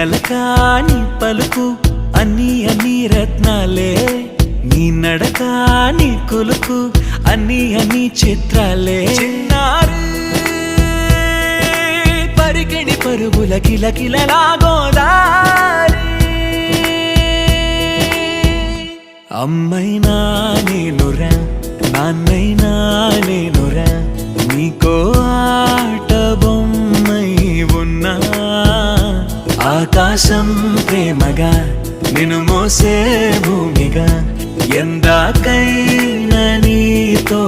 అలకా నీ పలుకు అన్నీ అన్నీ రత్నాలే, నీ నడక నీ కులుకు అన్నీ అన్నీ చిత్రాలే. చిన్నారి పరికిణి పరుగుల కిలకిలలా గోదారి, అమ్మైనా నేనురా నాన్నైనా నేనురా, నీకో ఆట బొమ్మై ఉన్నా. ఆకాశం ప్రేమగా నిన్ను మోసే భూమిగా, ఎందాకైనా నీతో